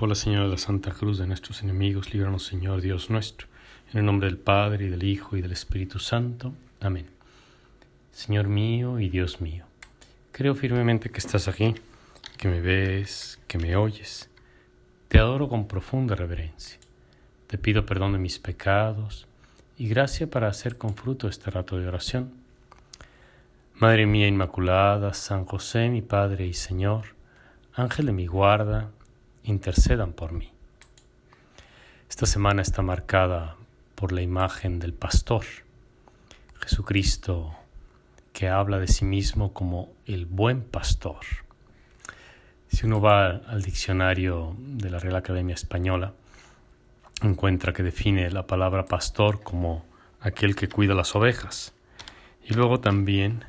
Por la señal de la Santa Cruz de nuestros enemigos, líbranos, Señor Dios nuestro. En el nombre del Padre, y del Hijo, y del Espíritu Santo. Amén. Señor mío y Dios mío, creo firmemente que estás aquí, que me ves, que me oyes. Te adoro con profunda reverencia. Te pido perdón de mis pecados y gracia para hacer con fruto este rato de oración. Madre mía Inmaculada, San José, mi Padre y Señor, Ángel de mi guarda, intercedan por mí. Esta semana está marcada por la imagen del pastor, Jesucristo, que habla de sí mismo como el buen pastor. Si uno va al diccionario de la Real Academia Española, encuentra que define la palabra pastor como aquel que cuida las ovejas. Y luego también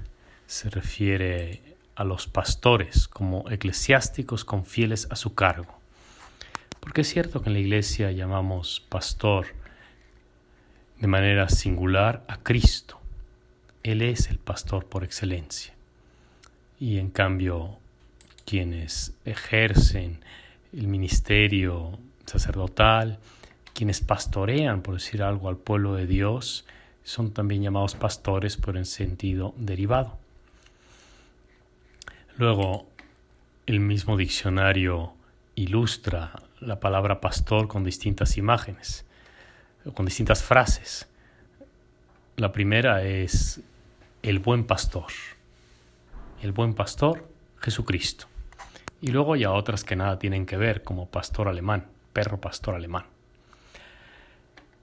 se refiere a los pastores como eclesiásticos con fieles a su cargo. Porque es cierto que en la Iglesia llamamos pastor de manera singular a Cristo. Él es el pastor por excelencia. Y en cambio, quienes ejercen el ministerio sacerdotal, quienes pastorean, por decir algo, al pueblo de Dios, son también llamados pastores, pero en sentido derivado. Luego, el mismo diccionario ilustra la palabra pastor con distintas imágenes, con distintas frases. La primera es el buen pastor. El buen pastor, Jesucristo. Y luego ya otras que nada tienen que ver, como pastor alemán, perro pastor alemán.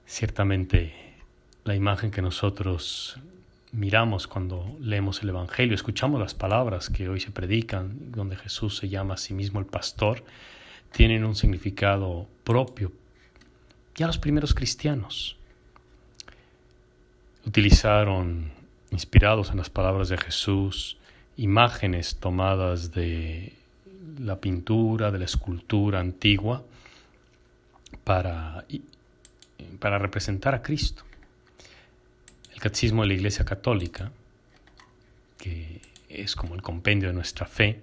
Ciertamente, la imagen que nosotros miramos cuando leemos el Evangelio, escuchamos las palabras que hoy se predican, donde Jesús se llama a sí mismo el pastor, tienen un significado propio. Ya los primeros cristianos utilizaron, inspirados en las palabras de Jesús, imágenes tomadas de la pintura, de la escultura antigua, para representar a Cristo. El Catecismo de la Iglesia Católica, que es como el compendio de nuestra fe,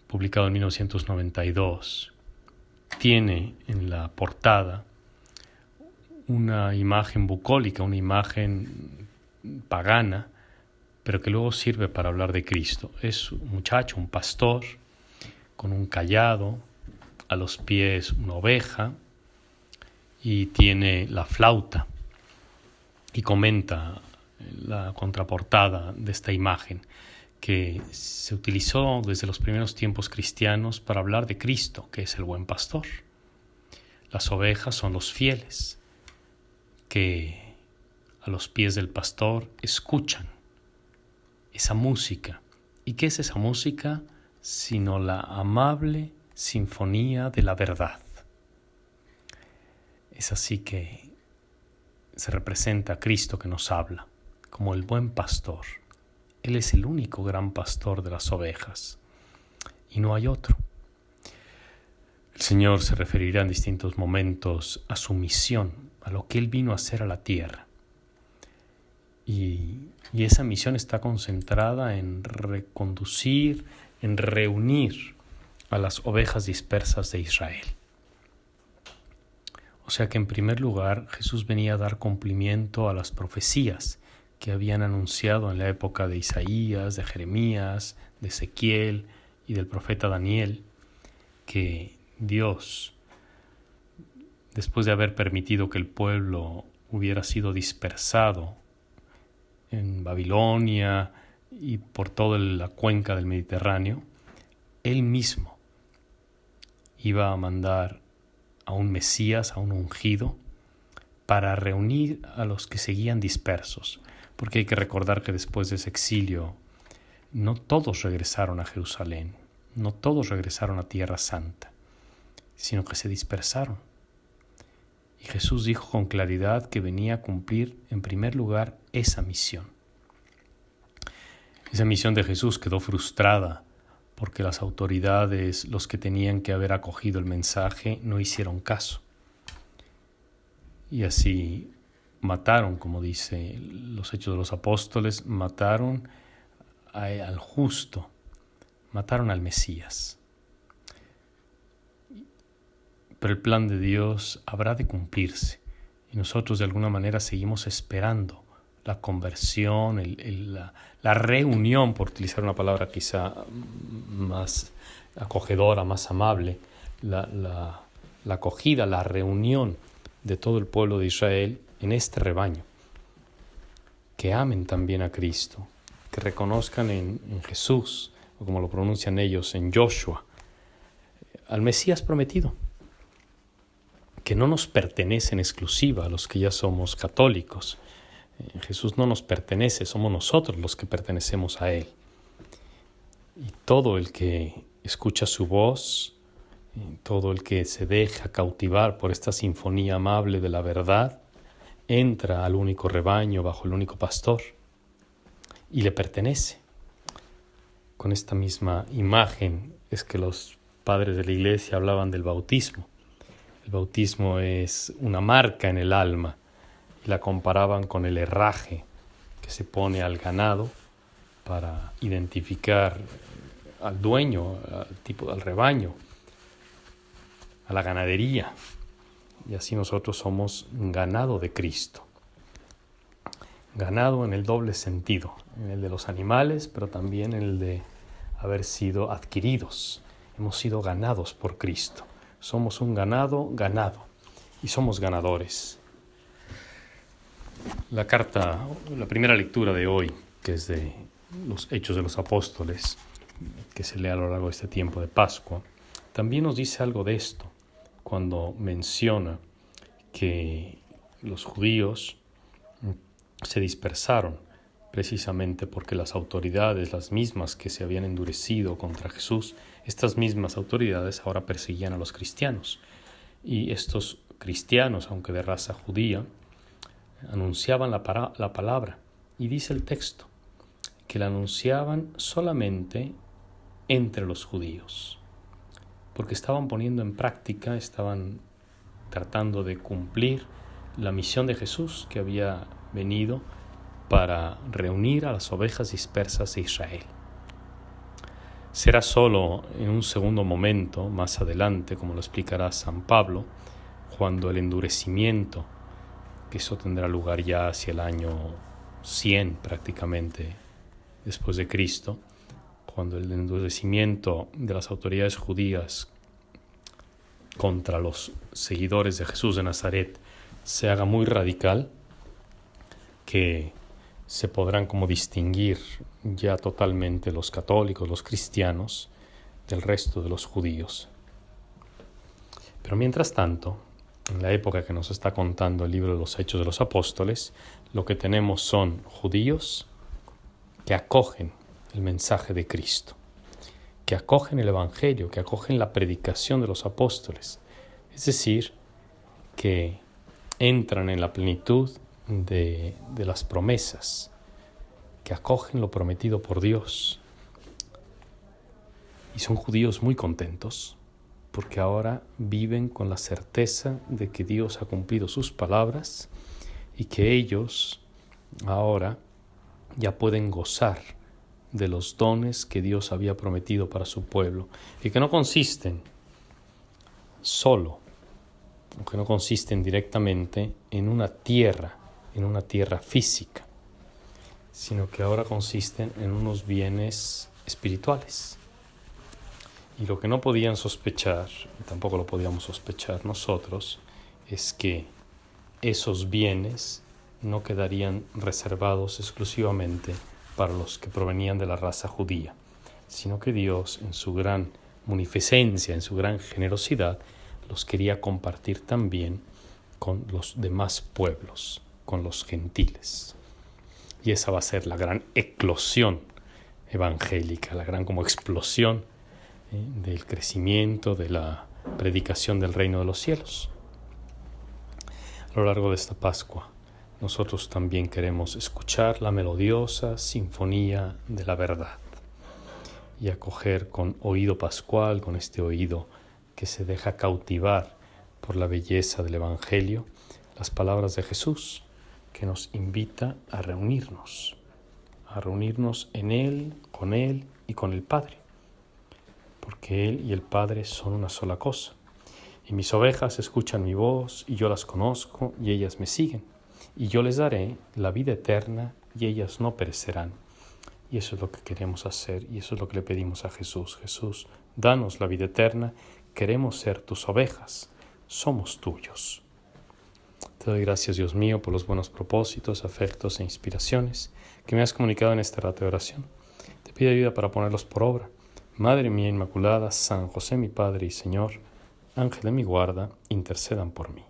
publicado en 1992, tiene en la portada una imagen bucólica, una imagen pagana, pero que luego sirve para hablar de Cristo. Es un muchacho, un pastor, con un cayado, a los pies una oveja, y tiene la flauta, y comenta la contraportada de esta imagen, que se utilizó desde los primeros tiempos cristianos para hablar de Cristo, que es el buen pastor. Las ovejas son los fieles, que a los pies del pastor escuchan esa música. ¿Y qué es esa música? Sino la amable sinfonía de la verdad. Es así que se representa a Cristo que nos habla como el buen pastor. Él es el único gran pastor de las ovejas y no hay otro. El Señor se referirá en distintos momentos a su misión, a lo que Él vino a hacer a la tierra. Y esa misión está concentrada en reconducir, en reunir a las ovejas dispersas de Israel. O sea que en primer lugar Jesús venía a dar cumplimiento a las profecías que habían anunciado en la época de Isaías, de Jeremías, de Ezequiel y del profeta Daniel, que Dios, después de haber permitido que el pueblo hubiera sido dispersado en Babilonia y por toda la cuenca del Mediterráneo, Él mismo iba a mandar a un Mesías, a un ungido, para reunir a los que seguían dispersos. Porque hay que recordar que después de ese exilio, no todos regresaron a Jerusalén, no todos regresaron a Tierra Santa, sino que se dispersaron. Y Jesús dijo con claridad que venía a cumplir en primer lugar esa misión. Esa misión de Jesús quedó frustrada porque las autoridades, los que tenían que haber acogido el mensaje, no hicieron caso. Y así mataron, como dice los Hechos de los Apóstoles, mataron al justo, mataron al Mesías. pero el plan de Dios habrá de cumplirse y nosotros de alguna manera seguimos esperando la conversión, la reunión, por utilizar una palabra quizá más acogedora, más amable, la acogida, la reunión de todo el pueblo de Israel en este rebaño. Que amen también a Cristo, que reconozcan en Jesús, o como lo pronuncian ellos, en Joshua, al Mesías prometido, que no nos pertenece en exclusiva a los que ya somos católicos. Jesús no nos pertenece, somos nosotros los que pertenecemos a Él. Y todo el que escucha su voz, todo el que se deja cautivar por esta sinfonía amable de la verdad, entra al único rebaño bajo el único pastor y le pertenece. Con esta misma imagen es que los padres de la Iglesia hablaban del bautismo. El bautismo es una marca en el alma y la comparaban con el herraje que se pone al ganado para identificar al dueño, al rebaño, a la ganadería. Y así nosotros somos ganado de Cristo. Ganado en el doble sentido, en el de los animales, pero también en el de haber sido adquiridos. Hemos sido ganados por Cristo. Somos un ganado y somos ganadores. La primera lectura de hoy, que es de los Hechos de los Apóstoles, que se lee a lo largo de este tiempo de Pascua, también nos dice algo de esto, cuando menciona que los judíos se dispersaron precisamente porque las autoridades, las mismas que se habían endurecido contra Jesús, estas mismas autoridades ahora perseguían a los cristianos. Y estos cristianos, aunque de raza judía, anunciaban la palabra. Y dice el texto, que la anunciaban solamente entre los judíos, porque estaban poniendo en práctica, estaban tratando de cumplir la misión de Jesús que había venido para reunir a las ovejas dispersas de Israel. Será solo en un segundo momento, más adelante, como lo explicará San Pablo, cuando el endurecimiento, que eso tendrá lugar ya hacia el año 100 prácticamente después de Cristo, cuando el endurecimiento de las autoridades judías contra los seguidores de Jesús de Nazaret se haga muy radical, que se podrán como distinguir ya totalmente los católicos, los cristianos, del resto de los judíos. Pero mientras tanto, en la época que nos está contando el libro de los Hechos de los Apóstoles, lo que tenemos son judíos que acogen el mensaje de Cristo, que acogen el Evangelio, que acogen la predicación de los apóstoles, es decir, que entran en la plenitud de las promesas, que acogen lo prometido por Dios. Y son judíos muy contentos, porque ahora viven con la certeza de que Dios ha cumplido sus palabras y que ellos ahora ya pueden gozar de los dones que Dios había prometido para su pueblo, y que no consisten solo, que no consisten directamente en una tierra física, sino que ahora consisten en unos bienes espirituales. Y lo que no podían sospechar, y tampoco lo podíamos sospechar nosotros, es que esos bienes no quedarían reservados exclusivamente para los que provenían de la raza judía, sino que Dios, en su gran munificencia, en su gran generosidad, los quería compartir también con los demás pueblos, con los gentiles. Y esa va a ser la gran eclosión evangélica, la gran como explosión del crecimiento, de la predicación del reino de los cielos. A lo largo de esta Pascua, nosotros también queremos escuchar la melodiosa sinfonía de la verdad y acoger con oído pascual, con este oído que se deja cautivar por la belleza del Evangelio, las palabras de Jesús, que nos invita a reunirnos en Él y con el Padre, porque Él y el Padre son una sola cosa. Y mis ovejas escuchan mi voz, y yo las conozco, y ellas me siguen. Y yo les daré la vida eterna, y ellas no perecerán. Y eso es lo que queremos hacer, y eso es lo que le pedimos a Jesús. Jesús, danos la vida eterna, queremos ser tus ovejas, somos tuyos. Te doy gracias, Dios mío, por los buenos propósitos, afectos e inspiraciones que me has comunicado en este rato de oración. Te pido ayuda para ponerlos por obra. Madre mía Inmaculada, San José mi Padre y Señor, Ángel de mi guarda, intercedan por mí.